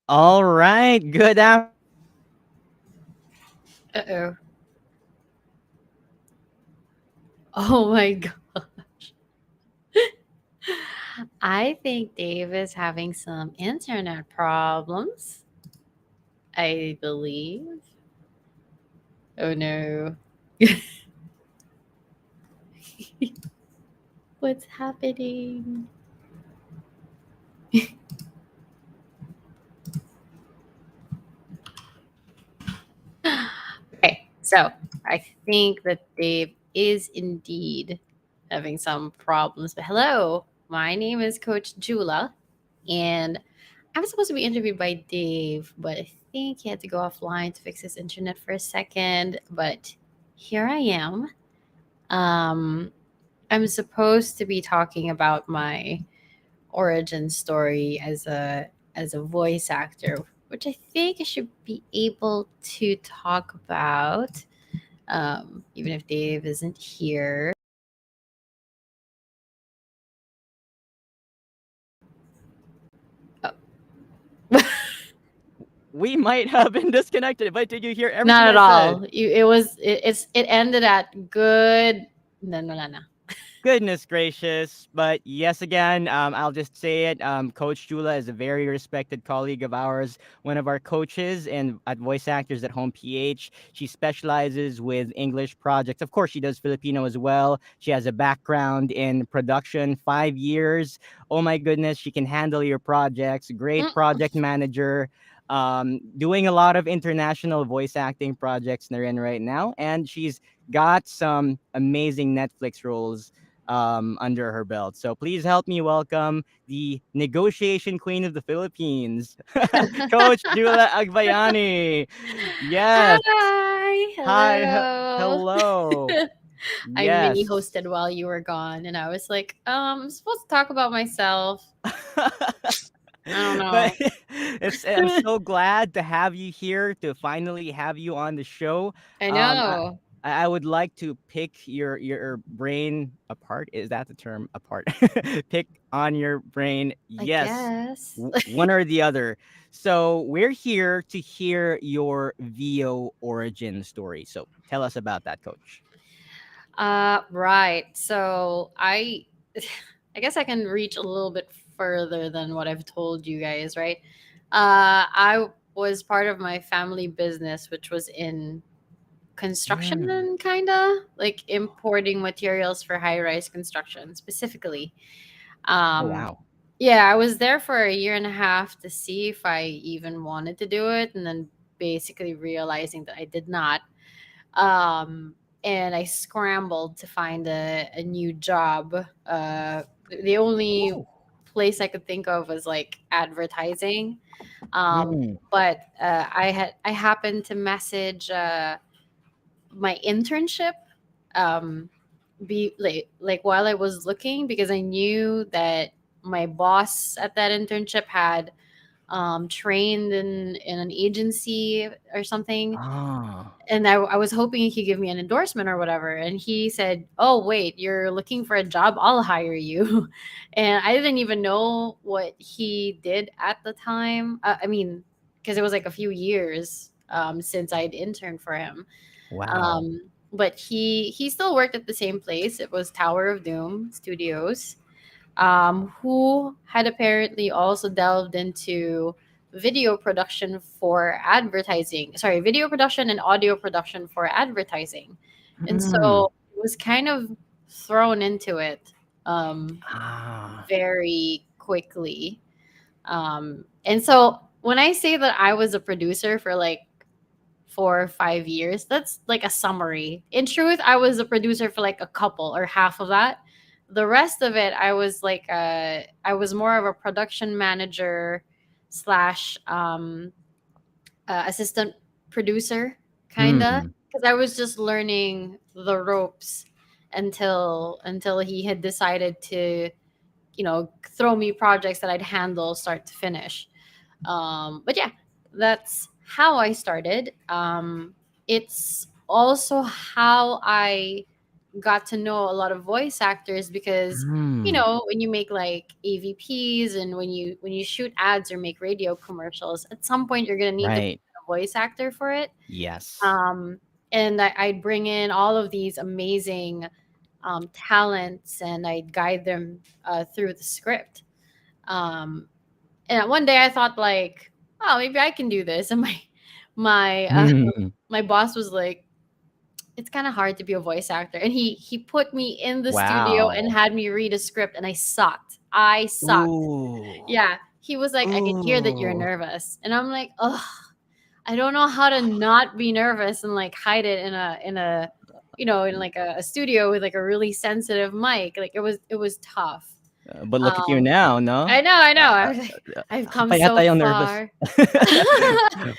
All right. Good Uh-oh. Oh my god. I think Dave is having some internet problems, I believe. Oh no. What's happening? Okay, so I think that Dave is indeed having some problems. But hello, my name is Coach Jeula, and I'm supposed to be interviewed by Dave, but I think he had to go offline to fix his internet for a second. But here I am. Um, I'm supposed to be talking about my origin story as a voice actor, which I think I should be able to talk about, even if Dave isn't here. Oh. We might have been disconnected, but did you hear everything Not I at said? all. It ended at good. No, no, no, no. Goodness gracious. But yes, again, I'll just say it. Coach Jula is a very respected colleague of ours, one of our coaches and at Voice Actors at Home PH. She specializes with English projects. Of course, she does Filipino as well. She has a background in production, 5 years. Oh my goodness, she can handle your projects. Great Mm. project manager. Doing a lot of international voice acting projects they're in right now. And she's got some amazing Netflix roles under her belt. So please help me welcome the negotiation queen of the Philippines, Coach Jeula Agbayani. Yes. Hi, Hi. hello. Hello. I mini Yes. hosted while you were gone, and I was like, I'm supposed to talk about myself. I don't But know. I'm so glad to have you here, to finally have you on the show. I Um, I, know. I would like to pick your brain apart. Is that the term? Apart. Pick on your brain. I Yes, guess. one or the other. So we're here to hear your VO origin story. So tell us about that, Coach. Right. So I guess I can reach a little bit further than what I've told you guys, right? I was part of my family business, which was in Mm. construction, kind of like importing materials for high rise construction specifically. Oh Um, wow. yeah, I was there for a year and a half to see if I even wanted to do it, and then basically realizing that I did not. Um, and I scrambled to find a new job. The only Ooh. place I could think of was like advertising. Mm. I happened to message my internship, um, be like while I was looking, because I knew that my boss at that internship had trained in an agency or something, Ah. and I was hoping he could give me an endorsement or whatever. And he said, "Oh wait, you're looking for a job? I'll hire you." And I didn't even know what he did at the time. I mean, because it was like a few years since I'd interned for him. Wow. But he still worked at the same place. It was Tower of Doom Studios, who had apparently also delved into video production for advertising. Sorry, video production and audio production for advertising. And Mm. so it was kind of thrown into it Ah. very quickly. And so when I say that I was a producer for like 4 or 5 years, that's like a summary. In truth, I was a producer for like a couple or half of that. The rest of it, I was more of a production manager slash assistant producer, kinda, Mm. because I was just learning the ropes until he had decided to, throw me projects that I'd handle start to finish. But yeah, that's how I started. It's also how I got to know a lot of voice actors because Mm, when you make like AVPs and when you shoot ads or make radio commercials, at some point you're gonna need to right. be a voice actor for it. Yes. Um, and I'd bring in all of these amazing talents and I'd guide them through the script. Um, and one day I thought like, oh, maybe I can do this. And my Mm, my boss was like, it's kind of hard to be a voice actor, and he put me in the studio and wow. had me read a script, and I sucked. Ooh. Yeah, he was like, I can hear that you're Ooh. nervous, and I'm like, oh, I don't know how to not be nervous and like hide it in a in like a studio with like a really sensitive mic. Like it was tough. But look at you um now, no? I know Uh, I was like, I've Ako come pa so yata yung nervous. far.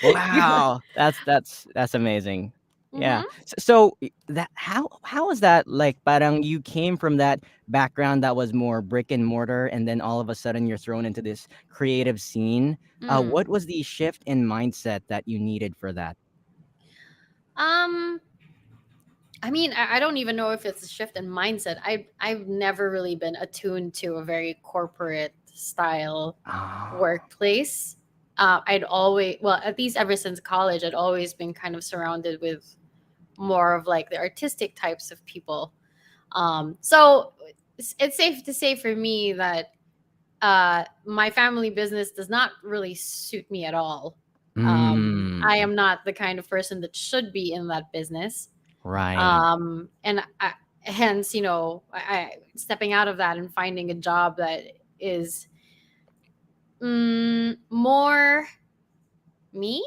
Wow, that's amazing. Yeah. Hmm. That how was that like? Parang you came from that background that was more brick and mortar, and then all of a sudden you're thrown into this creative scene. What Mm. was the shift in mindset that you needed for that? um I mean, I don't even know if it's a shift in mindset. I've never really been attuned to a very corporate style Ah, workplace. I'd always, well, at least ever since college, I'd always been kind of surrounded with more of like the artistic types of people. So it's safe to say for me that my family business does not really suit me at all. I mm, am not the kind of person that should be in that business. right. And hence, stepping out of that and finding a job that is more me,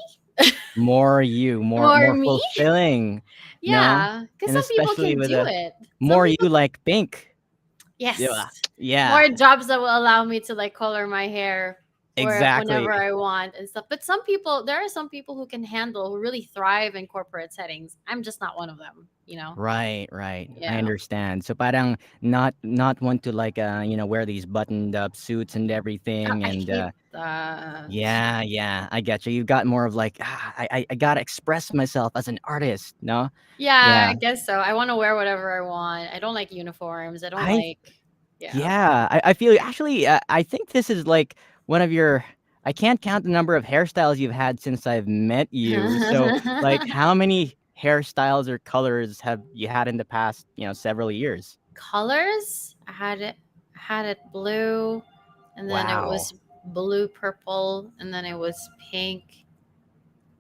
More you, more more me. fulfilling, no? Yeah, because And some people especially can with do a it. Some more you people, like pink. yes, Yeah. Yeah, more jobs that will allow me to like color my hair exactly. whenever I want and stuff. But there are some people who can handle, who really thrive in corporate settings. I'm just not one of them. Right, right. I Yeah. understand. So parang not want to like wear these buttoned up suits and everything I and hate that. yeah, yeah, I get you. You got more of like I gotta express myself as an artist, no? Yeah, Yeah. I guess so. I want to wear whatever I want. I don't like uniforms. I don't I like, yeah. Yeah, I feel you. Actually, I think this is like one of your. I can't count the number of hairstyles you've had since I've met you. So, like, how many hairstyles or colors have you had in the past, several years? Colors, I had it blue, and then it Wow, was blue purple, and then it was pink,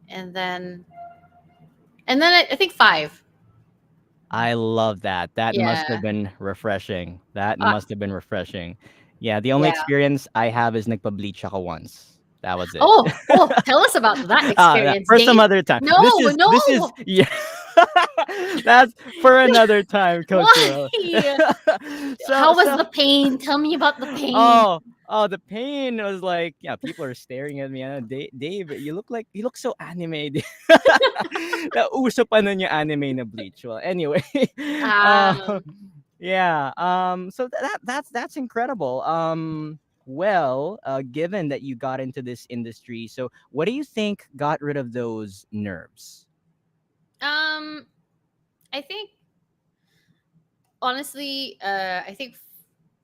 and then I think five. I love that. That must have Yeah. been refreshing. That Uh, must have been refreshing. Yeah, the only yeah. experience I have is nagpa-bleach ako once. That was it. Oh, tell us about that experience, For some Dave. other time. No, This is no. yeah. That's for another time, Coach Jeula. Why? so How was so the pain? Tell me about the pain. oh the pain was like people are staring at me. Dave, you look so anime. Uso pa nun yung anime na bleach. Well, anyway, uh, Um, yeah. So that's incredible. Well, given that you got into this industry, so what do you think got rid of those nerves? um, I think honestly, I think,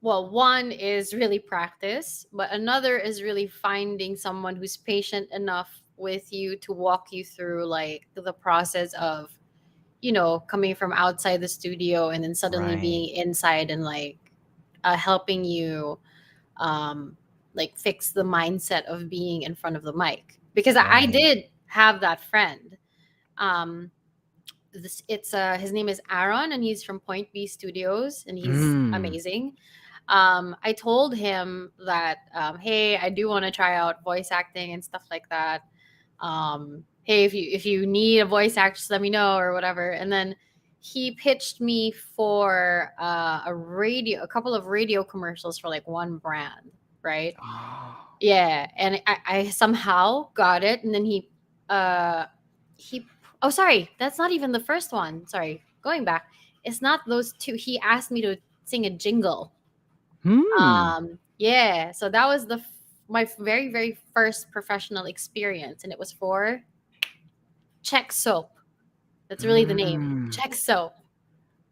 well, one is really practice, but another is really finding someone who's patient enough with you to walk you through like the process of, coming from outside the studio and then suddenly Right. being inside and like helping you um like fix the mindset of being in front of the mic. Because I Right. did have that friend. Um it's his name is Aaron, and he's from Point B Studios, and he's Mm. amazing. I told him that, hey, I do want to try out voice acting and stuff like that. Hey, if you need a voice actor, just let me know or whatever. And then he pitched me for a couple of radio commercials for like one brand, right? Oh. Yeah, and I somehow got it, and then uh he oh, sorry, that's not even the first one. Sorry, going back, it's not those two. He asked me to sing a jingle. Hmm. Yeah, so that was my very very first professional experience, and it was for Check Soap. That's really the name, Mm. Check Soap.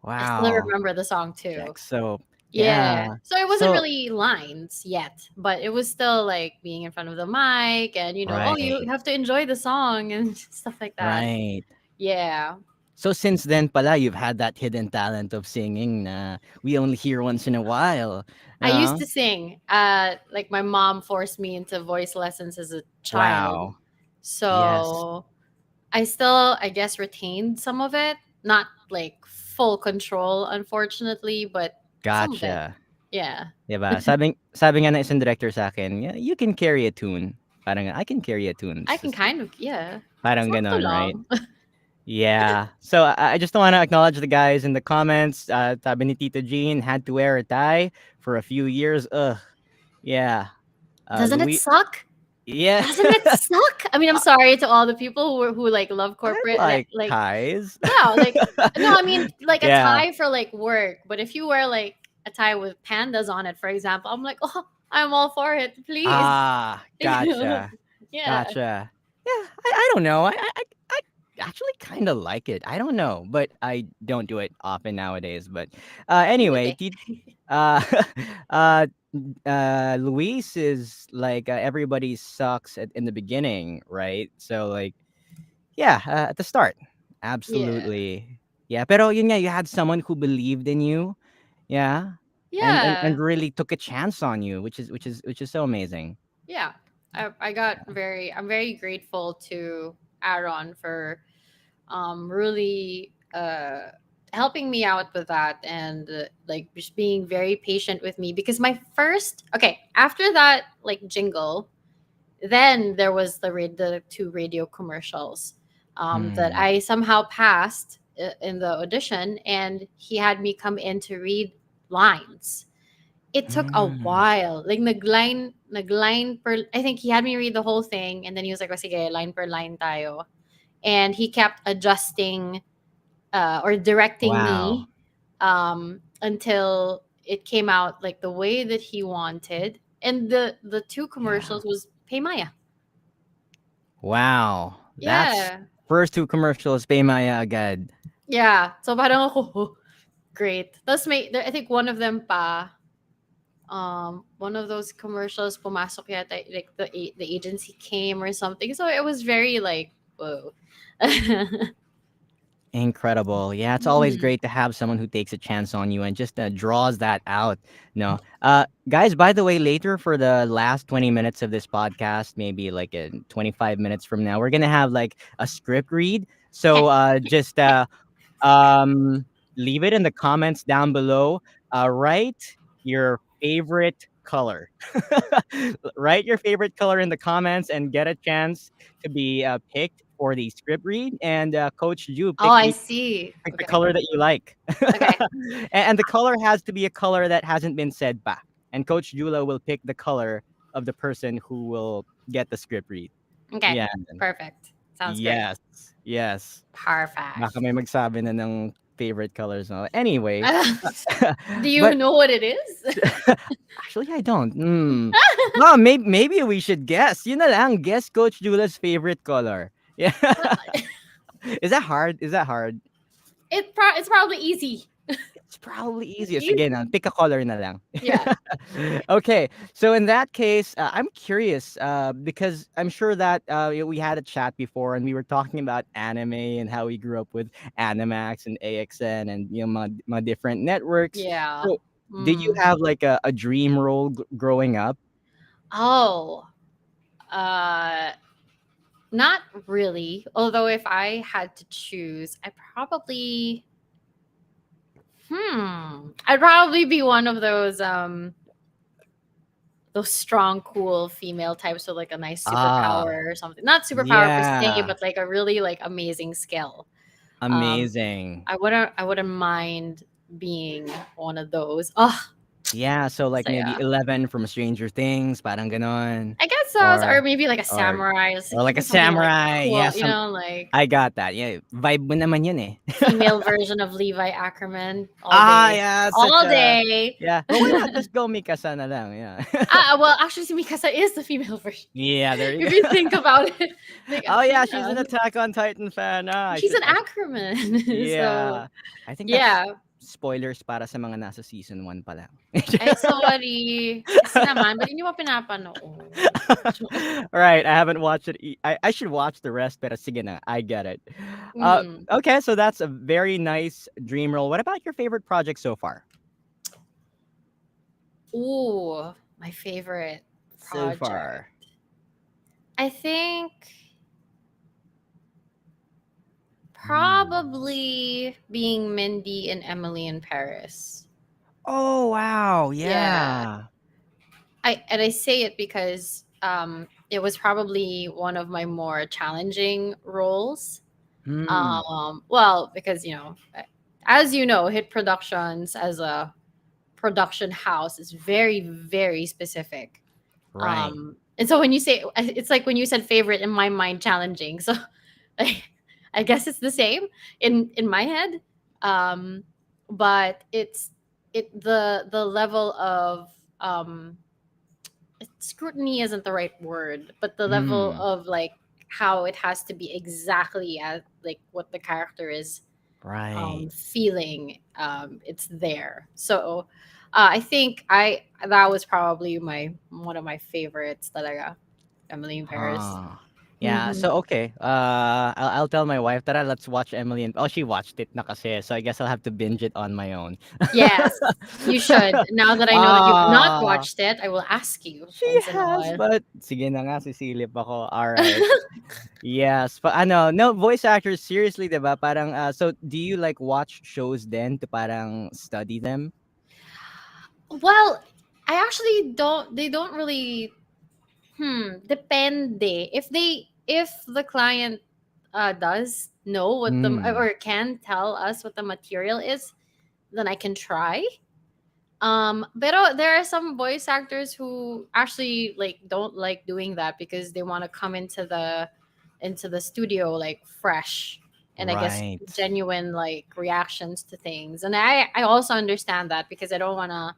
I still Wow. remember the song too. Jack soap. Yeah. Yeah. So it wasn't So really lines yet, but it was still like being in front of the mic and, oh, you right, have to enjoy the song and stuff like that. right. Yeah. So since then pala, you've had that hidden talent of singing na we only hear once in a while. I used No? to sing. Like my mom forced me into voice lessons as a child. Wow. Yes. So I still, I guess, retained some of it. Not like full control, unfortunately, but some of it. Gotcha. Yeah. 'Di ba? Sabi nga ng isang director sa akin, "Yeah, you can carry a tune." Parang, "I can carry a tune." I can kind of, yeah. Parang Sakto gano'n, right? lang. Yeah. So I just want to acknowledge the guys in the comments. Sabi ni Tito Jean had to wear a tie for a few years. Ugh. Yeah. Doesn't it Louis. suck? Yeah. Doesn't it suck? I mean, I'm sorry to all the people who like love I corporate, like like ties. no, like no, I mean like a Yeah. tie for like work. But if you wear like a tie with pandas on it, for example, I'm like, oh, I'm all for it, please. Ah, gotcha. Yeah, Gotcha. Yeah. I don't know. I actually kind of like it. I don't know, but I don't do it often nowadays. But anyway, really. uh, uh, Luis is like everybody sucks in the beginning, right? So like, yeah, at the start, Yeah, absolutely, yeah. Pero yun nga, you had someone who believed in you, yeah, and yeah, really took a chance on you, which is so amazing. yeah. I'm very grateful to Aaron for really helping me out with that and like just being very patient with me because my first okay after that like jingle, then there was the two radio commercials that Hmm. I somehow passed in the audition, and he had me come in to read lines. It took a Mm. while. Like nagline per I think he had me read the whole thing, and then he was like, "O sige, line per line tayo." And he kept adjusting or directing Wow. me until it came out like the way that he wanted. And the two Yeah. commercials was Pay Maya. Wow. That's Yeah. first two commercials. Pay Maya agad. Yeah. So parang ako, "Oh, great." Tapos I think one of them pa, one of those commercials pumasok yata, like the agency came or something. So it was very like, whoa. Incredible. Yeah, it's always Mhm. great to have someone who takes a chance on you and just draws that out. No, guys. By the way, later for the last 20 minutes of this podcast, maybe like in 25 minutes from now, we're gonna have like a script read. So just um, leave it in the comments down below. Write your favorite color. Write your favorite color in the comments and get a chance to be picked for the script read. And Coach Ju, Oh, I see. pick the Okay. color that you like. Okay. And the color has to be a color that hasn't been said back. And Coach Jula will pick the color of the person who will get the script read. Okay. Yeah. Perfect. Sounds great. Yes. Yes. Baka Perfect. may magsabi na ng favorite colors. No? Anyway, Do you but know what it is? actually, I don't. No, maybe we should guess. Yun na lang. Guess Coach Jula's favorite color. Yeah. Is that hard? Is that hard? It's probably easy. It's probably easiest. Easy. Sige na, pick a color na lang. Yeah. Okay, so in that case, I'm curious because I'm sure that we had a chat before and we were talking about anime and how we grew up with Animax and AXN and my different networks. Yeah. So, did you Mm. have like a dream role growing up? Oh, uh, not really. Although if I had to choose, I'd probably be one of those strong, cool female types with like a nice Ah, superpower or something. Not superpower per se, yeah, but like a really like amazing skill. Um, amazing. I wouldn't mind being one of those. Oh, Yeah, so like so maybe yeah. 11 from Stranger Things, parang ganon, I guess so, or or maybe like a or samurai, or like a something like samurai. Yeah, cool, some like I got that. Yeah, vibe mo naman yun eh. female version of Levi Ackerman all Ah, day. yeah, such All a day. yeah. But why not just go Mikasa na lang? Yeah. Well, actually, si Mikasa is the female version. Yeah, there you If go. you think about it, like Oh yeah, she's yeah, an Attack on Titan fan. Ah, she's an Ackerman. So yeah. I think that's yeah. spoilers para sa mga nasa season 1 pa lang. Ay, sorry. Kasi naman, ba't hindi mo pinapanood? Right, I haven't watched it. I should watch the rest, pero sige na, I get it. Mm. Okay, so that's a very nice dream role. What about your favorite project so far? Ooh, my favorite So project. far. I think Hmm. probably being Mindy and Emily in Paris. Oh, wow, Yeah. yeah. I say it because it was probably one of my more challenging roles. Hmm. Well, because as you know, Hit Productions as a production house is very, very specific. Right. And so when you say, it's like when you said favorite, in my mind challenging. So I, I guess it's the same in my head. Um, but the level of um scrutiny isn't the right word, but the level Mm. of like how it has to be exactly as like what the character is Right. feeling, it's there. So I think I that was probably my one of my favorites talaga, Emily in Paris. Huh. Yeah, Hmm. so okay. I'll tell my wife that let's watch Emily and oh, she watched it na kasi, so I guess I'll have to binge it on my own. Yes, you should. Now that I know that you've not Ah, watched it, I will ask you she once in a has, while. but sige na nga, sisilip ako. Alright. Yes, but ano, no, voice actors, seriously, 'di ba? Parang, so do you like watch shows then to parang study them? Well, I actually don't. They don't really. Depende. If the client does know what the Hmm, or can tell us what the material is, then I can try. But there are some voice actors who actually like don't like doing that because they want to come into the studio like fresh and I guess right. genuine like reactions to things. And I also understand that because I don't want to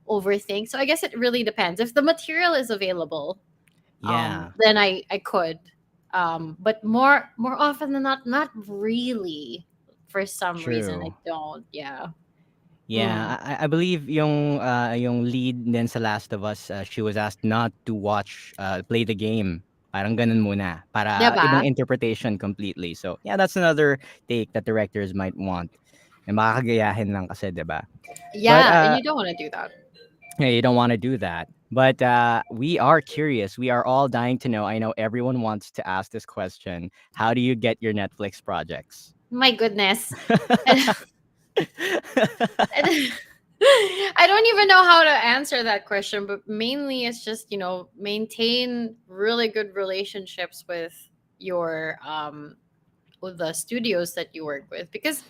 overthink. So I guess it really depends. If the material is available, Yeah, then I could. But more often than not really. For some reason, I true. don't. Yeah. Yeah, Mm. I believe yung lead din sa Last of Us, she was asked not to watch, play the game. Parang ganun muna, para ibang Diba? interpretation completely. So, yeah, that's another take that directors might want. Na makakagayahin lang kasi, 'di ba? But, Yeah, and you don't want to do that. yeah, you don't wanna do that. But, we are curious. We are all dying to know. I know everyone wants to ask this question. How do you get your Netflix projects? My goodness. I I don't even know how to answer that question, but mainly it's just, maintain really good relationships your with the studios that you work with because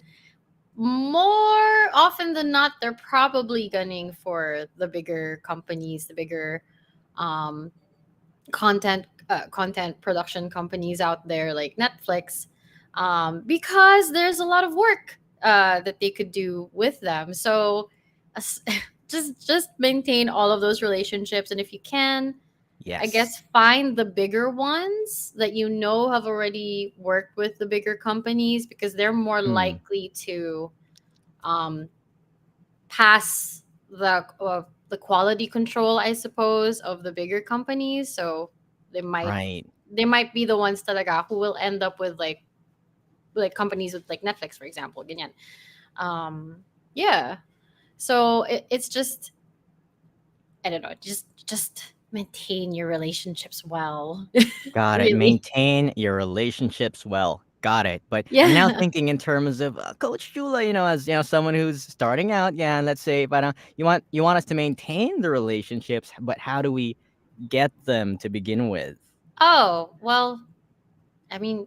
more often than not they're probably gunning for the bigger companies, the bigger um content production companies out there like Netflix, because there's a lot of work that they could do with them. So as- just maintain all of those relationships, and if you can, I Yes. guess find the bigger ones that you know have already worked with the bigger companies because they're more Mm, likely to um, pass the quality control, I suppose, of the bigger companies. So they might right. they might be the ones talaga who will end up with like companies with like Netflix, for example, ganyan. Yeah. So it's just I don't know, just maintain your relationships well. Got it. Really. Maintain your relationships well. Got it. But I'm now Yeah. thinking in terms of Coach Jula, as someone who's starting out. Yeah, and let's say, but you want us to maintain the relationships, but how do we get them to begin with? Oh, well, I mean,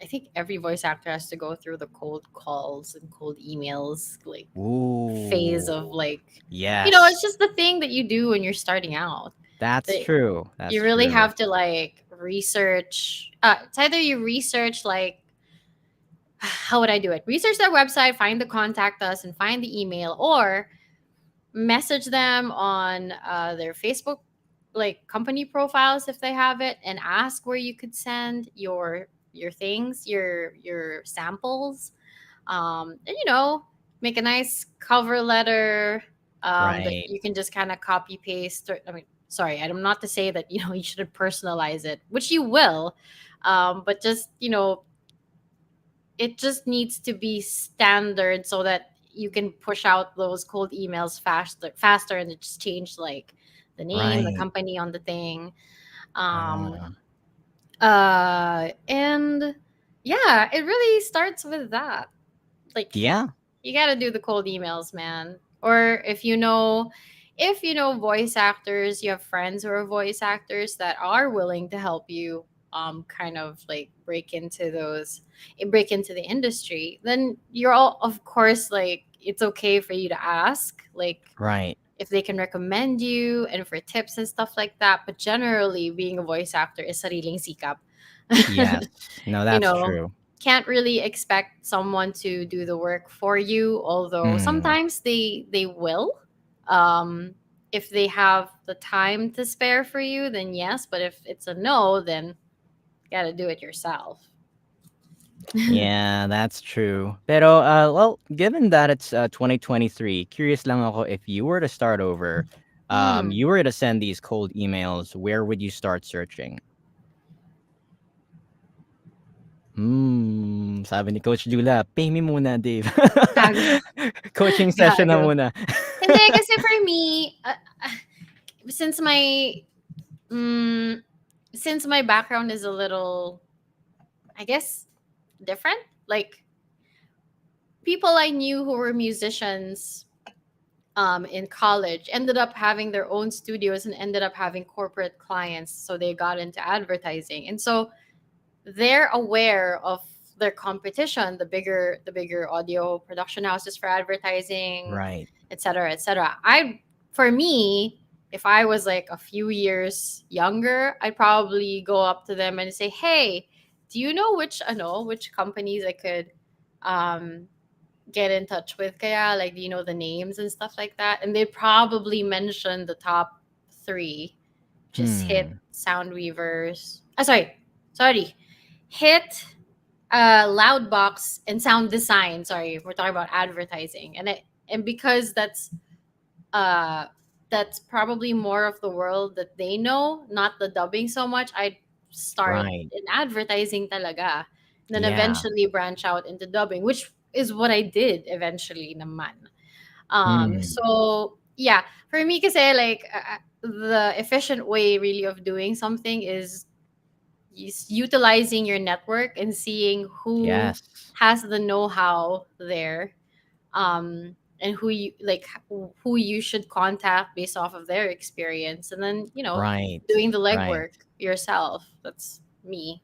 I think every voice actor has to go through the cold calls and cold emails, like phase of Ooh, like, it's yes, just the thing that you do when you're starting out. that's That true. That's you really true. have to like research. It's either you research like how would I do it? Research their website, find the contact us, and find the email, or message them on their Facebook like company profiles if they have it, and ask where you could send your things, your samples, and make a nice cover letter that Right. you can just kind of copy paste. I mean, sorry, I'm not to say that you shouldn't personalize it, which you will, but just it just needs to be standard so that you can push out those cold emails faster, and it just change like the name, the Right. company on the thing. Um, Uh, and yeah, it really starts with that. Like, yeah. you got to do the cold emails, man. Or if you know voice actors, you have friends who are voice actors that are willing to help you kind of like break into the industry, then you're all, of course, like, it's okay for you to ask, like, Right. if they can recommend you and for tips and stuff like that. But generally, being a voice actor is sariling sikap. Yes. No, you that's know, true. can't really expect someone to do the work for you, although Mm, sometimes they will. Um, if they have the time to spare for you, then yes. But if it's a no, then you gotta do it yourself. yeah, that's true. Pero, well, given that it's 2023, curious lang ako if you were to start over, Hmm. you were to send these cold emails, where would you start searching? Sabi ni Coach Jula, "Pay me muna, Dave." Gago. Coaching session na Gago. muna. Hindi, kasi for me, since my mm, since my background is a little, I guess, different. Like, people I knew who were musicians in college ended up having their own studios and ended up having corporate clients. So they got into advertising. And so they're aware of their competition, the bigger audio production houses for advertising, Right. et cetera, et cetera. For me, if I was like a few years younger, I'd probably go up to them and say, "Hey, do you know which companies I could um, get in touch with? Kaya, like, do you know the names and stuff like that?" And they'd probably mention the top three. Just hit Hmm. Soundweavers. Sorry, hit Loudbox and Sound Design. Sorry, we're talking about advertising, and because uh that's probably more of the world that they know, not the dubbing so much. I'd start Right. in advertising talaga, then Yeah. eventually branch out into dubbing, which is what I did eventually naman. Hmm. So yeah, for me, kasi like the efficient way really of doing something is utilizing your network and seeing who Yes. has the know-how there, and who you should contact based off of their experience, and then Right. doing the Right. legwork yourself. That's me.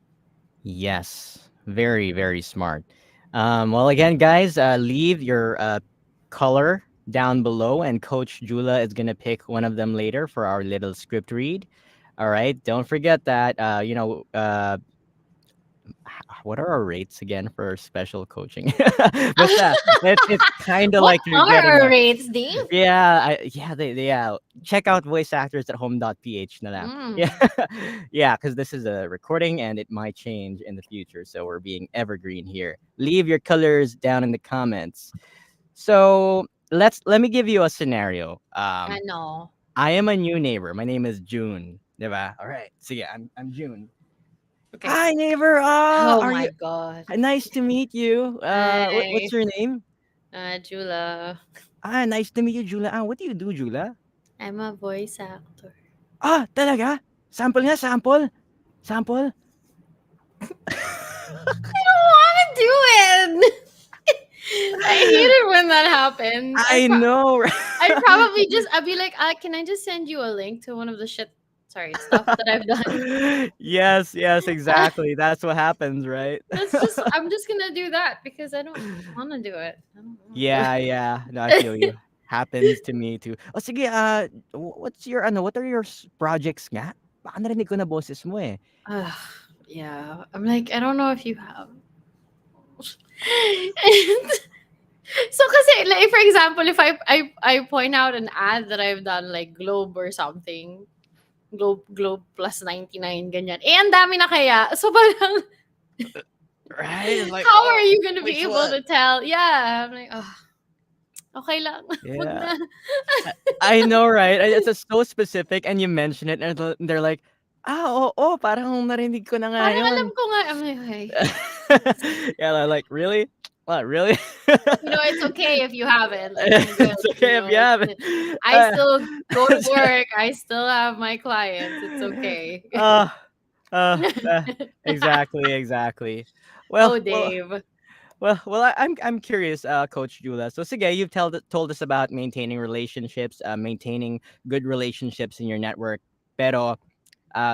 Yes. Very, very smart. Well, again, guys, leave your color down below, and Coach Jula is going to pick one of them later for our little script read. All right. Don't forget that, what are our rates again for special coaching? Basta, it's kind of What like you're are getting our a, rates, Dave? yeah, yeah. Check out voice actors at home.ph na lang. Yeah. Mm. Yeah, because this is a recording and it might change in the future. So we're being evergreen here. Leave your colors down in the comments. So let me give you a scenario. I know. I am a new neighbor. My name is June. Diba? All right. So yeah, I'm June. Okay. Hi neighbor. Oh Are my you god. nice to meet you. What's Hi, your name? Jula. Nice to meet you, Jula. What do you do, Jula? I'm a voice actor. Talaga? Sample nga, sample. Sample. I don't want to do it. I hate it when that happens. I know, right? I'd be like, can I just send you a link to one of the stuff that I've done? Yes, yes, Uh, exactly. That's what happens, right? I'm just gonna do that because I don't want to do it. I don't want to do Yeah, yeah. No, I feel you. it. Happens to me too. Oh, sige, what are your projects nga? Baka narinig ko na boses mo eh. Ugh, yeah, I'm like, I don't know if you have. So, kasi, like, for example, if I point out an ad that I've done, like Globe or something, Globe plus 99, ganyan. Eh, ang dami na kaya. So, parang, Right? It's like, how are oh, you gonna be which able one? to tell? Yeah, I'm like, oh. Okay lang. Wag Yeah. na. I I know, right? It's just so specific and you mention it and they're like, "Ah, oo, parang narinig ko na nga Parang alam yun." ko nga. I'm like, "Hey, Yeah, they're like, "Really? What, really?" it's okay if you haven't. Like, I'm good. It's okay if you haven't. I Uh, still go to work. I still have my clients. It's okay." uh, uh, uh, exactly, exactly. Well, Oh, well, Dave. I'm curious, Coach Jula. So sige, you've told us about maintaining relationships, maintaining good relationships in your network. Pero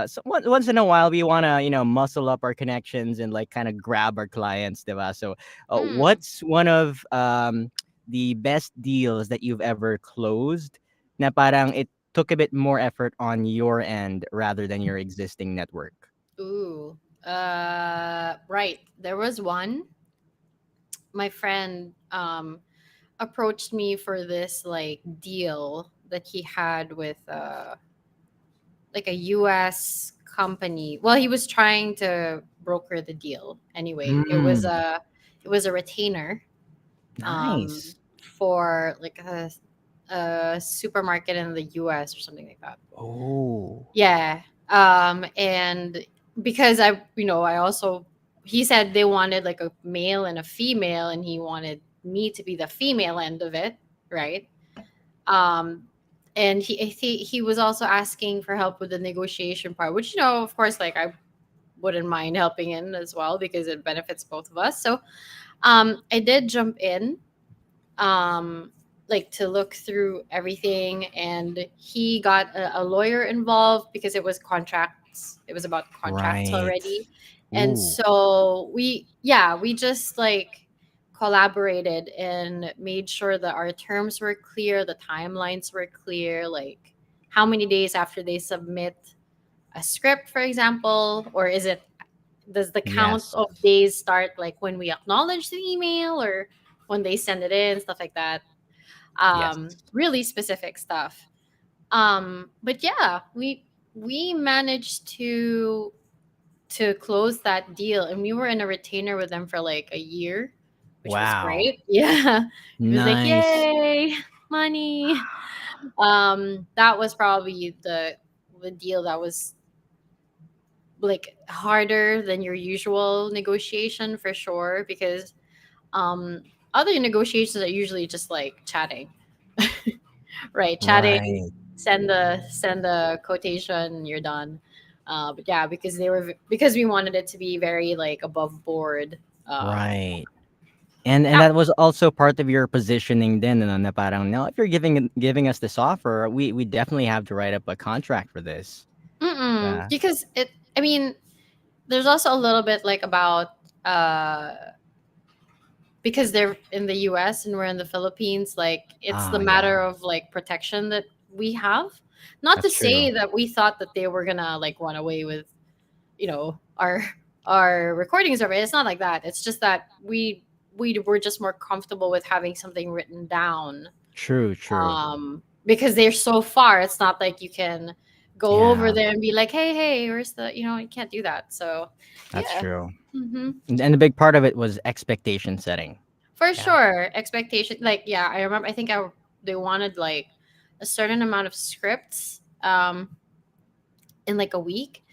so once in a while we want to muscle up our connections and like kind of grab our clients, diba? So Mm. what's one of the best deals that you've ever closed na parang it took a bit more effort on your end rather than your existing network? Ooh. Right. There was one. My friend approached me for this like deal that he had with like a US company. Well, he was trying to broker the deal. Anyway, Mm, it was a retainer um nice. for like a supermarket in the US or something like that. Oh, Yeah. And because I also he said they wanted like a male and a female and he wanted me to be the female end of it, right? Um and he was also asking for help with the negotiation part, which of course, like I wouldn't mind helping in as well because it benefits both of us. So I did jump in um like to look through everything, and he got a lawyer involved because it was contracts, it was about contracts right. already. And Ooh, so we just like collaborated and made sure that our terms were clear, the timelines were clear, like how many days after they submit a script, for example, or does the count yes, of days start like when we acknowledge the email or when they send it in, stuff like that. yes. Really specific stuff. But yeah, we managed to close that deal, and we were in a retainer with them for like a year, which was Wow, great. Yeah, it was like nice. yay, money. That was probably the deal that was like harder than your usual negotiation for sure, because um other negotiations are usually just like chatting, right? Chatting, Right, send the quotation, you're done. But yeah, because we wanted it to be very like above board. right. And Yeah. that was also part of your positioning then, na parang, "No, if you're giving us this offer, we definitely have to write up a contract for this." Yeah. Because I mean, there's also a little bit like about uh because they're in the US and we're in the Philippines, like it's the Oh, yeah. matter of like protection that we have. Not to That's say true. that we thought that they were gonna like run away with, our recordings of it. It's not like that. It's just that we were just more comfortable with having something written down. True, true. Because they're so far, it's not like you can go over Yeah, there and be like, hey, where's the you can't do that. So that's yeah. true. Hmm. And a big part of it was expectation setting. For Yeah. sure, expectation. Like, yeah, I remember. I think they wanted like a certain amount of scripts in like a week,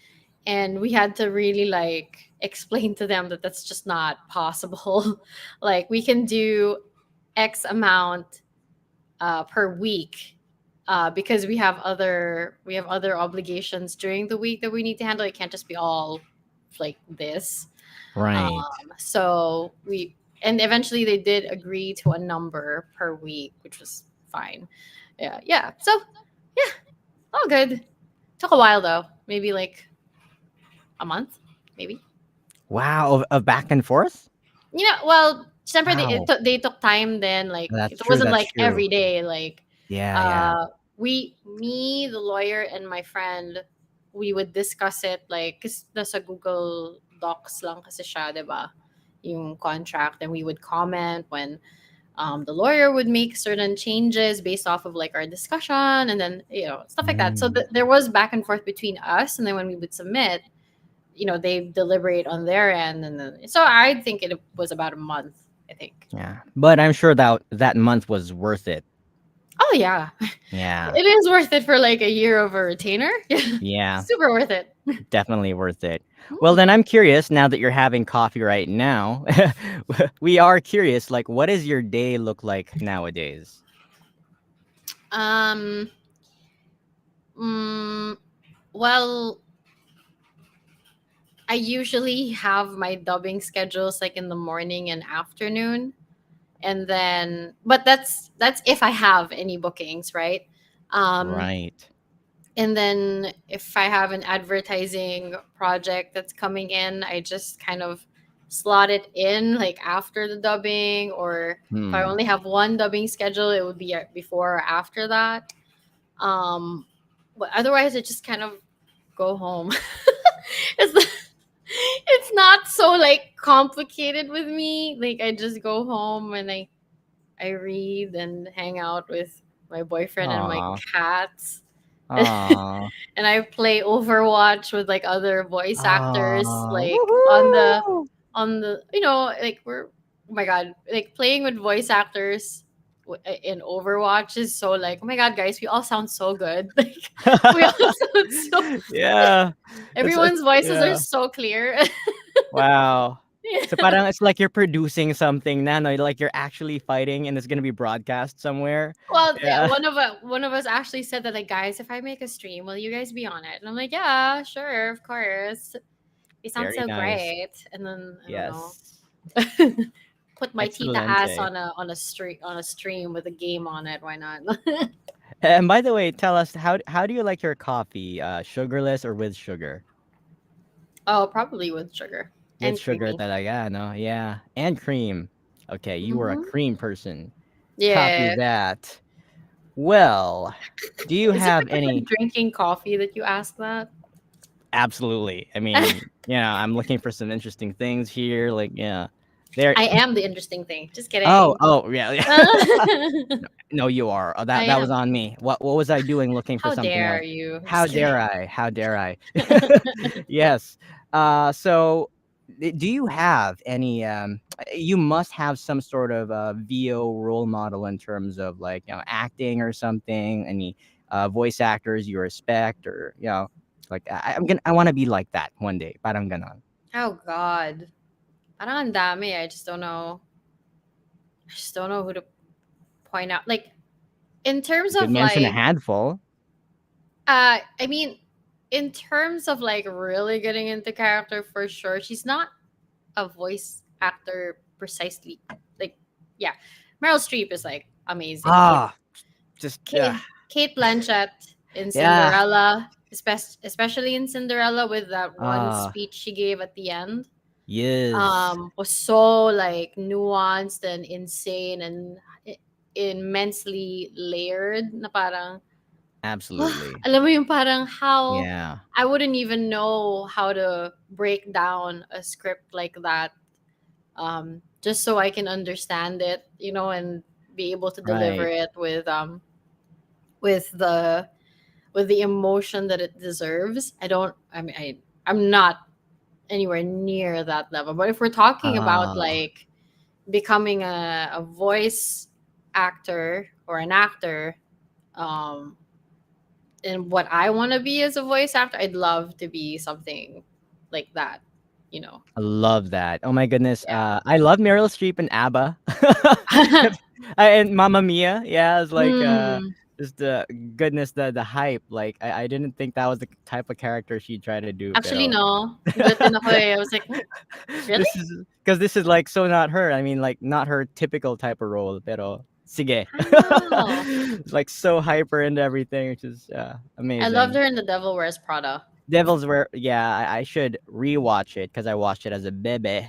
and we had to really like explain to them that that's just not possible. Like, we can do X amount per week. Because we have other obligations during the week that we need to handle. It can't just be all like this. Right. So and eventually they did agree to a number per week, which was fine. Yeah, yeah. So yeah, all good. Took a while though, maybe like a month, maybe. Wow, of back and forth? Well, syempre Wow. they took time then. Like, That's it true, wasn't that's like true. every day. Like, Yeah, yeah. uh, the lawyer, and my friend, we would discuss it like, cause nasa Google Docs lang kasi siya, diba? Yung contract, and we would comment when the lawyer would make certain changes based off of like our discussion, and then stuff like that. So Mm. there was back and forth between us, and then when we would submit, they deliberate on their end, and then so I think it was about a month. I think. Yeah. But I'm sure that month was worth it. Oh yeah, Yeah. it is worth it for like a year of a retainer. Yeah, Yeah. super worth it. Definitely worth it. Well, then Hmm. I'm curious now that you're having coffee right now. We are curious, like, what does your day look like nowadays? Um. Mm, well, I usually have my dubbing schedules like in the morning and afternoon, and then but that's if I have any bookings, right? Um, Right. and then if I have an advertising project that's coming in, I just kind of slot it in like after the dubbing, or if I Hmm. only have one dubbing schedule, it would be before or after that. But otherwise, I just kind of go home. it's it's not so like complicated with me. Like I just go home and I read and hang out with my boyfriend and my Aw. cats. Aw. And I play Overwatch with like other voice actors, Aw. like Woohoo! on the like we're oh my god, like playing with voice actors in Overwatch is so like oh my god, guys, we all sound so good. Like we all sound so Yeah. It's everyone's voices are yeah. so clear. Wow. So Yeah. parang it's like you're producing something na, no? Like you're actually fighting and it's gonna be broadcast somewhere. Well, Yeah. one of us actually said that like guys, if I make a stream, will you guys be on it? And I'm like, yeah, sure, of course. You sound Very so nice. great. And then I don't know. Yes. Put my tita ass Excelente. on a stream with a game on it. Why not? And by the way, tell us how do you like your coffee? Sugarless or with sugar? Oh, probably with sugar With and sugar creamy. talaga, no? Yeah. And cream. Okay, you were a Hmm. cream person. Copy Yeah. that. Well, do you Is it have because I'm any drinking coffee that you ask that? absolutely. I mean, yeah, I'm looking for some interesting things here. Like, yeah. There I am the interesting thing. Just oh, kidding. oh, yeah, yeah. I No, no, you are. That was am. on me. What was I doing looking for How something dare else? you? How Just kidding. dare I? How dare I? Yes. So do you have any you must have some sort of VO role model in terms of like, acting or something, any voice actors you respect or, like I want to be like that one day. Parang ganon. Oh God. Parang ang dami. I just don't know. I just don't know who to point out. Like in terms You could of mention a like handful. I mean in terms of like really getting into character for sure, she's not a voice actor precisely. Like yeah. Meryl Streep is like amazing. Ah, just yeah. Kate Blanchett in Yeah. Cinderella, especially in Cinderella with that one Ah, speech she gave at the end, yes. was so like nuanced and insane and immensely layered na parang Absolutely. alam mo yung parang how Yeah. I wouldn't even know how to break down a script like that, just so I can understand it, and be able to deliver Right. it with the with the emotion that it deserves. I mean, I'm not anywhere near that level. But if we're talking about Ah, like becoming a voice actor or an actor, um, and what I want to be as a voice actor, I'd love to be something like that, you know. I love that. Oh my goodness. Yeah. I love Meryl Streep and ABBA. And Mamma Mia. Yeah, it's like Hmm. just the goodness, the hype. Like I didn't think that was the type of character she'd try to do, Actually, pero no. Guilty ako eh. I was like, "Hmm, really? this is because this is like so not her. I mean, like not her typical type of role, pero sige. How? It's like so hyper into everything, which is I loved amazing. her in The Devil Wears Prada. Devil's Wear, yeah, I should rewatch it because I watched it as a bebe.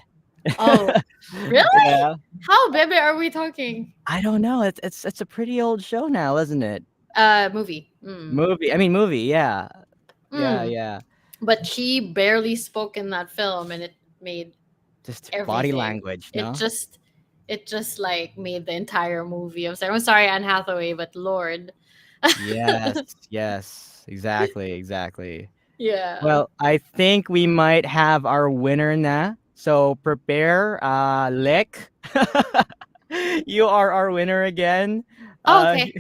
Oh, really? Yeah. How baby are we talking? I don't know. It's a pretty old show now, isn't it? Movie. Mm. Movie. I mean, movie. Yeah. Yeah. Mm. Yeah. But she barely spoke in that film, and it made Just body everything. language, It no? just, it just like made the entire movie. I'm sorry, Anne Hathaway, but Lord, Yes. Yes. Exactly. Exactly. yeah. Well, I think we might have our winner now. So prepare, Lick. You are our winner again. Oh, Uh, okay.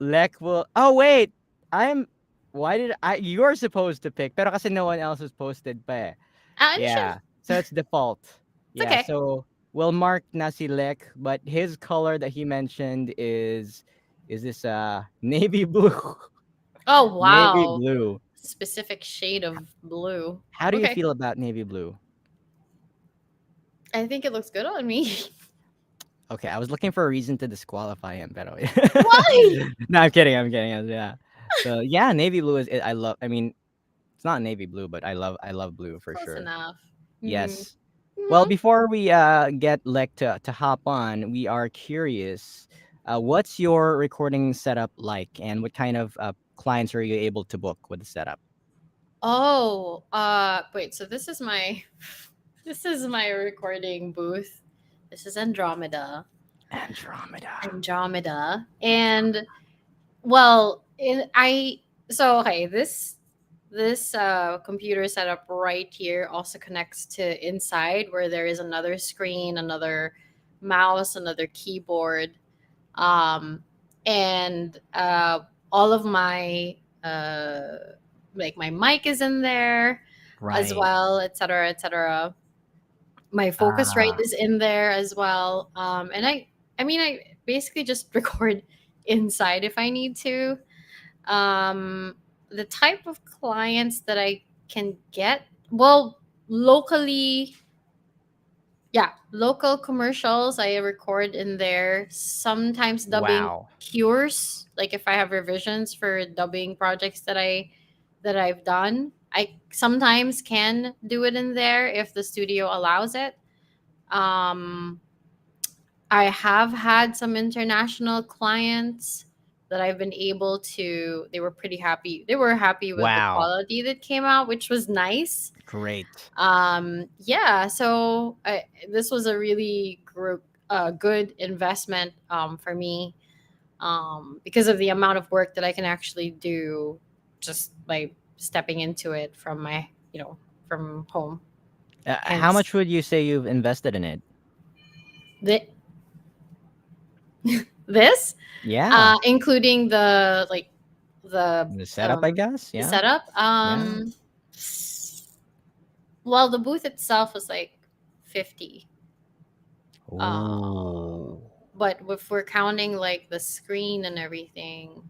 Lek will. Oh wait, I'm. Why did I? You're supposed to pick, pero kasi no one else has posted pa. Eh. You should. Yeah, so it's default. It's Yeah, okay. so we'll mark Nasi Lek, but his color that he mentioned is this navy blue. Oh, Navy wow. blue. Specific shade of blue. How do you Okay. feel about navy blue? I think it looks good on me. Okay, I was looking for a reason to disqualify him, pero Why? no, I'm kidding. I'm kidding. Yeah. So yeah, navy blue is. I love. I mean, it's not navy blue, but I love blue for Close sure. enough. Mm. Yes. Well, Mhm. before we get Lek to hop on, we are curious. What's your recording setup like, and what kind of clients are you able to book with the setup? Oh, wait. So this is my this is my recording booth. This is Andromeda. Andromeda, and well, okay. This computer setup right here also connects to inside where there is another screen, another mouse, another keyboard, um, and all of my like my mic is in there as Right. well, etc., etc. My Focusrite Ah, is in there as well, and I mean, I basically just record inside if I need to. um the type of clients that I can get, well, locally, yeah, local commercials I record in there, sometimes dubbing wow. cures, like if I have revisions for dubbing projects that I've done, I sometimes can do it in there if the studio allows it. um I have had some international clients that I've been able to, they were pretty happy. They were happy with the Wow. quality that came out, which was nice. Great. Yeah, so this was a really good investment for me, because of the amount of work that I can actually do just by stepping into it from my, from home. How Hence, much would you say you've invested in it? the, this, Yeah. including the like the The setup, I guess. the Yeah. setup. Yeah. Well, the booth itself was like 50. Ooh. But if we're counting like the screen and everything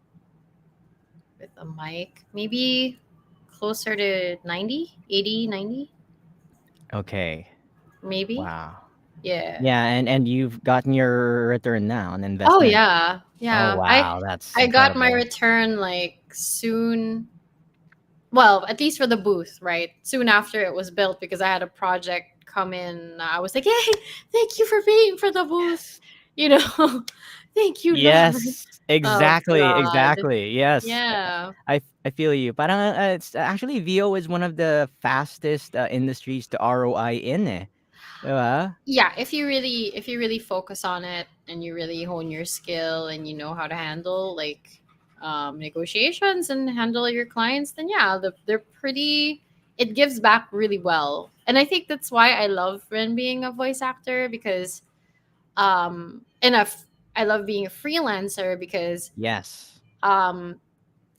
with the mic, maybe closer to 90, 80, 90, Okay. maybe. Wow. Yeah. Yeah, and you've gotten your return now on Oh investment. yeah. Oh Yeah. wow, that's I got my incredible. return like soon. Well, at least for the booth, right? Soon after it was built, because I had a project come in. I was like, "Hey, thank you for paying for the booth." Yes. You know, thank you, Lord. Yes, Oh exactly, God. exactly. Yes. Yeah. I feel you. Parang it's actually VO is one of the fastest industries to ROI in eh. 'Di ba? Yeah, if you really focus on it and you really hone your skill and you know how to handle like negotiations and handle your clients, then yeah, they're pretty. It gives back really well, and I think that's why I love when being a voice actor, because I love being a freelancer because Yes. um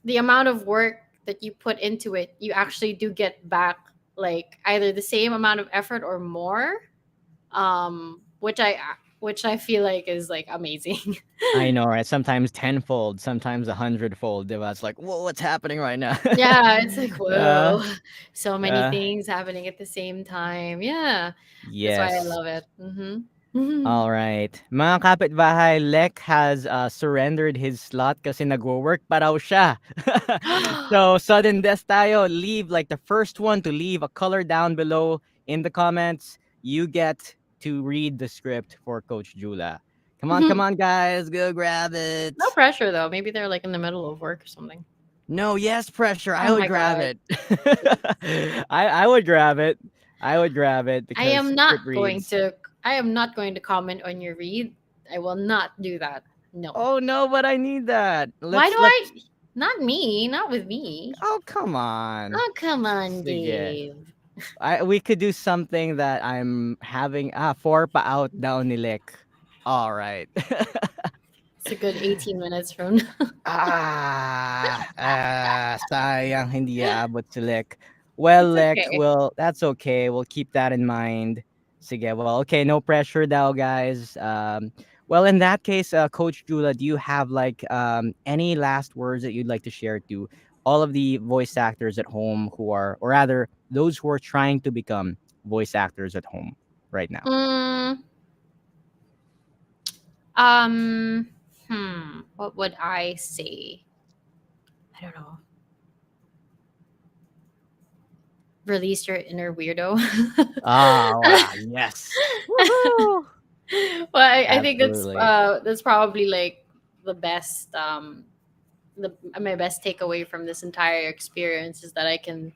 the amount of work that you put into it, you actually do get back like either the same amount of effort or more, which I feel like is like amazing. I know, right? Sometimes tenfold, sometimes a hundredfold. 'Di ba? It's like, whoa, what's happening right now? Yeah, it's like uh, whoa, so many uh, things happening at the same time. Yeah, that's why I yes. love it. Mm-hmm. All right. Mga kapitbahay, Lek has surrendered his slot kasi nagwo-work pa raw siya. So, sudden death tayo. Leave like the first one to leave a color down below in the comments. You get to read the script for Coach Jula. Come on, guys. Go grab it. No pressure though. Maybe they're like in the middle of work or something. No, yes, pressure. I Oh would my grab god. it. I would grab it. I would grab it I because am not script going reads. to I am not going to comment on your read. I will not do that. No. Oh no, but I need that. Why do Let's I, not me, not with me. Oh, come on. Oh, come on, Sige. Dave. We could do something that I'm having four pa out down nilek. All right. It's a good 18 minutes from now. Sayang hindi aabot si Lek. Well, It's Lek, okay. well, that's okay. We'll keep that in mind. Sige, well, okay, no pressure now, guys. Well, in that case, Coach Jula, do you have like any last words that you'd like to share to all of the voice actors at home who are, or rather, those who are trying to become voice actors at home right now? Mm, um, what would I say? I don't know. Release your inner weirdo. Wow, yes. Woohoo! Well, I think Absolutely. that's probably like the best the my best takeaway from this entire experience is that I can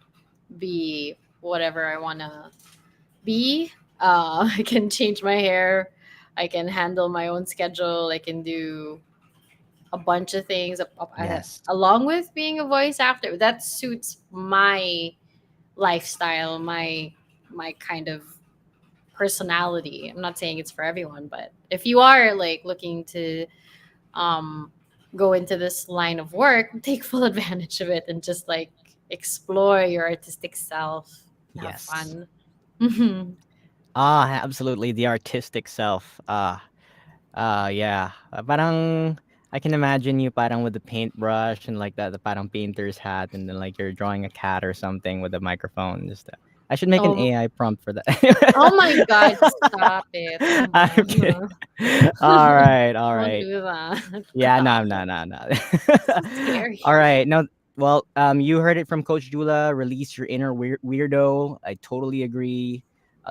be whatever I want to be. I can change my hair. I can handle my own schedule. I can do a bunch of things Yes. along with being a voice actor. That suits my lifestyle, my kind of personality. I'm not saying it's for everyone, but if you are like looking to um go into this line of work, take full advantage of it and just like explore your artistic self, have Yes. fun. Mhm. Absolutely, the artistic self. Yeah. Parang I can imagine you parang with the paintbrush and like the parang painter's hat and then like you're drawing a cat or something with a microphone. Just I should make an Oh, AI prompt for that. oh my God, stop it. I'm kidding. Mhm. All right, all Don't right. do that. Yeah, God, no, no, no, no. so scary. All right. No, well, you heard it from Coach Jula. Release your inner weirdo. I totally agree.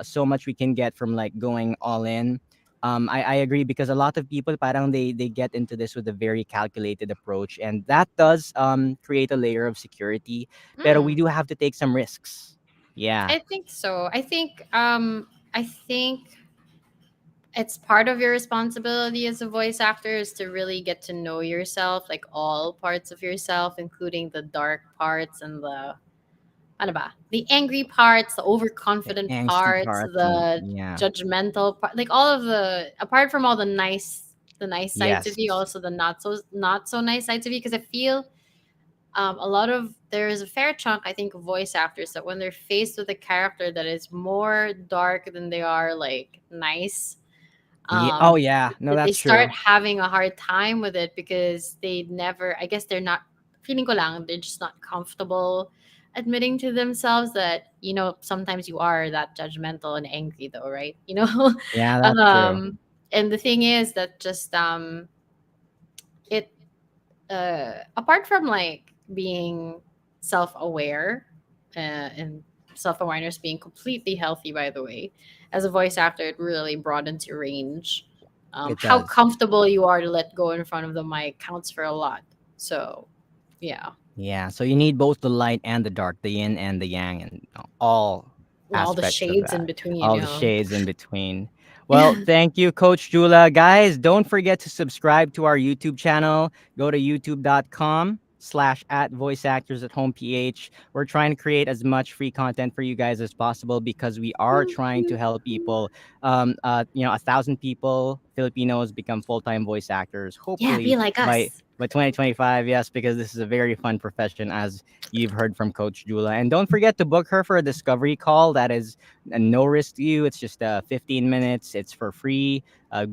So much we can get from like going all in. I agree because a lot of people parang they get into this with a very calculated approach, and that does create a layer of security. But we Mm, do have to take some risks. Yeah. I think so. I think it's part of your responsibility as a voice actor is to really get to know yourself, like all parts of yourself, including the dark parts and the ano ba? The angry parts, the The overconfident angsty parts, parts and the yeah. judgmental part, like all of the apart from all the nice sides of Yes. you, also the not so nice sides of you. Because I feel a lot of there is a fair chunk I think of voice actors that when they're faced with a character that is more dark than they are like nice, Yeah. Oh um yeah. No, they that's start true. having a hard time with it because they never, I guess they're not, feeling ko lang they're just not comfortable admitting to themselves that sometimes you are that judgmental and angry though, right? Yeah, that's true. um and the thing is that just it apart from like being self-aware, and self-awareness being completely healthy, by the way, as a voice actor it really broadens your range. It How does. comfortable you are to let go in front of the mic counts for a lot. So yeah, Yeah, so you need both the light and the dark, the yin and the yang, and all all the aspects of shades in that, between, all the yeah. shades in between. Well, thank you, Coach Jula. Guys, don't forget to subscribe to our YouTube channel. Go to youtube.com/ at voice actors at home ph. We're trying to create as much free content for you guys as possible because we are trying to help people. 1,000 people, Filipinos, become full-time voice actors. Yeah, be Hopefully like by us. by 2025, yes, because this is a very fun profession, as you've heard from Coach Jula. And don't forget to book her for a discovery call. That is no risk to you. It's just 15 minutes. It's for free.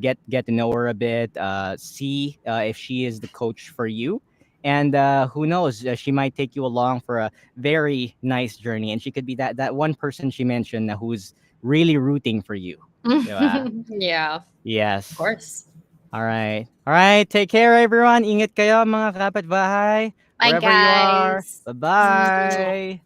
Get to know her a bit. See if she is the coach for you. And who knows? She might take you along for a very nice journey, and she could be that one person she mentioned who's really rooting for you. Diba? Yeah, of Yes. course. All right. All right. Take care, everyone. Ingat kayo, mga kapitbahay. Bye Wherever you are. guys. Bye-bye.